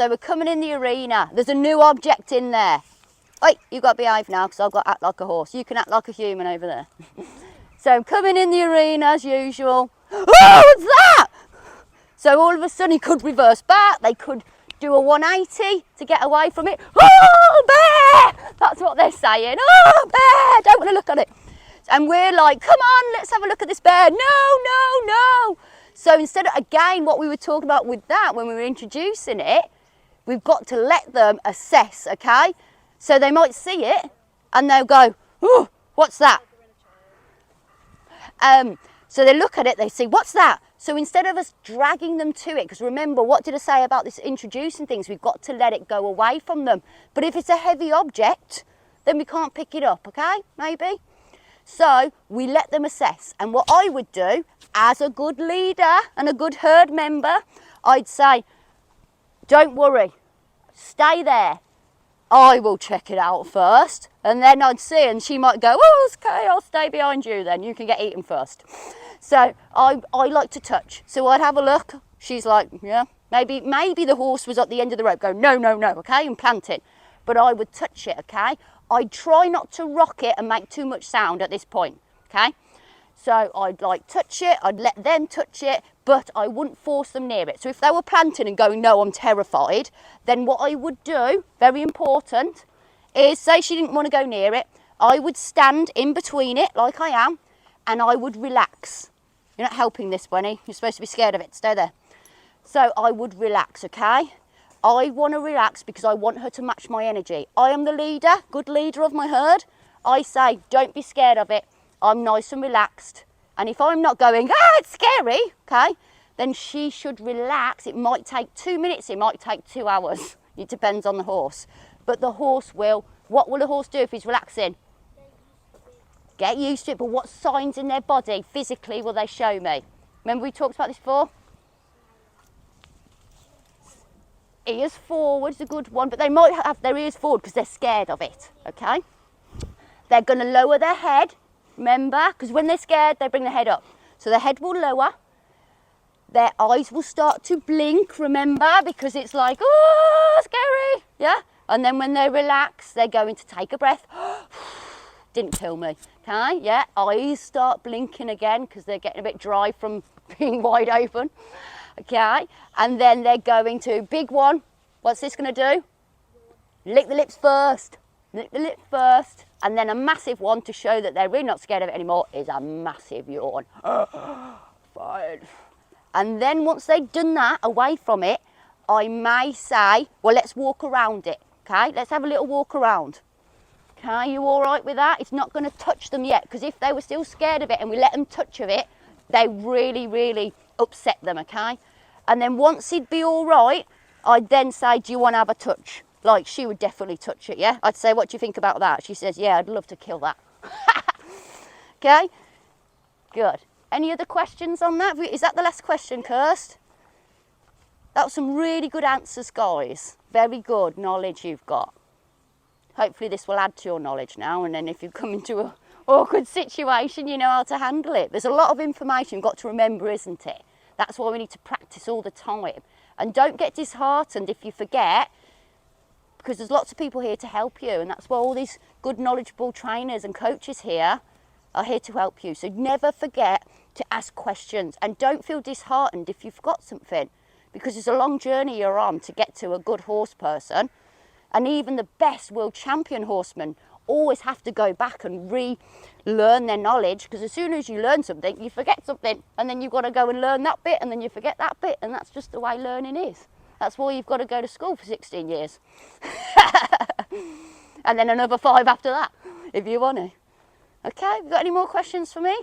So we're coming in the arena. There's a new object in there. Oi, you've got to behave now because I've got to act like a horse. You can act like a human over there. So I'm coming in the arena as usual. Oh, what's that? So all of a sudden he could reverse back. They could do a 180 to get away from it. Oh, bear! That's what they're saying. Oh, bear! Don't want to look at it. And we're like, come on, let's have a look at this bear. No, no, no. So instead of, again, what we were talking about with that when we were introducing it, we've got to let them assess, okay? So they might see it and they'll go, oh, what's that? So they look at it, they see, what's that? So instead of us dragging them to it, because remember, what did I say about this introducing things? We've got to let it go away from them. But if it's a heavy object, then we can't pick it up, okay? Maybe. So we let them assess. And what I would do, as a good leader and a good herd member, I'd say, don't worry, stay there. I will check it out first. And then I'd see, and she might go, oh, okay, I'll stay behind you then. You can get eaten first. So I like to touch. So I'd have a look. She's like, yeah, maybe the horse was at the end of the rope. Go, no, no, no, okay, and plant it. But I would touch it, okay? I'd try not to rock it and make too much sound at this point, okay? So I'd like touch it, I'd let them touch it, but I wouldn't force them near it. So if they were planting and going, no, I'm terrified, then what I would do, very important, is say she didn't want to go near it, I would stand in between it like I am, and I would relax. You're not helping this, Bunny. You're supposed to be scared of it. Stay there. So I would relax, okay? I want to relax because I want her to match my energy. I am the leader, good leader of my herd. I say, don't be scared of it. I'm nice and relaxed. And if I'm not going, it's scary, okay, then she should relax. It might take 2 minutes, it might take 2 hours. It depends on the horse. But the horse will, what will the horse do if he's relaxing? Get used to it, but what signs in their body physically will they show me? Remember we talked about this before? Ears forward is a good one, but they might have their ears forward because they're scared of it, okay? They're going to lower their head, remember, because when they're scared, they bring their head up. So their head will lower, their eyes will start to blink, remember, because it's like, oh, scary, yeah? And then when they relax, they're going to take a breath. Didn't kill me, okay? Yeah, eyes start blinking again because they're getting a bit dry from being wide open, okay? And then they're going to, big one, what's this going to do? Lick the lips first, lick the lips first, and then a massive one to show that they're really not scared of it anymore is a massive yawn. Fine. And then once they've done that, away from it, I may say, well, let's walk around it, okay? Let's have a little walk around. Okay, you all right with that? It's not going to touch them yet, because if they were still scared of it and we let them touch of it, they really, really upset them, okay? And then once he'd be all right, I'd then say, do you want to have a touch? Like, she would definitely touch it, yeah? I'd say, what do you think about that? She says, yeah, I'd love to kill that. Okay? Good. Any other questions on that? Is that the last question, Kirst? That was some really good answers, guys. Very good knowledge you've got. Hopefully this will add to your knowledge now, and then if you come into an awkward situation, you know how to handle it. There's a lot of information you've got to remember, isn't it? That's why we need to practice all the time. And don't get disheartened if you forget, because there's lots of people here to help you, and that's why all these good knowledgeable trainers and coaches here are here to help you. So never forget to ask questions, and don't feel disheartened if you forgot something, because it's a long journey you're on to get to a good horse person. And even the best world champion horsemen always have to go back and relearn their knowledge, because as soon as you learn something, you forget something, and then you've got to go and learn that bit, and then you forget that bit, and that's just the way learning is. That's why you've got to go to school for 16 years. And then another 5 after that, if you want to. Okay, have you got any more questions for me?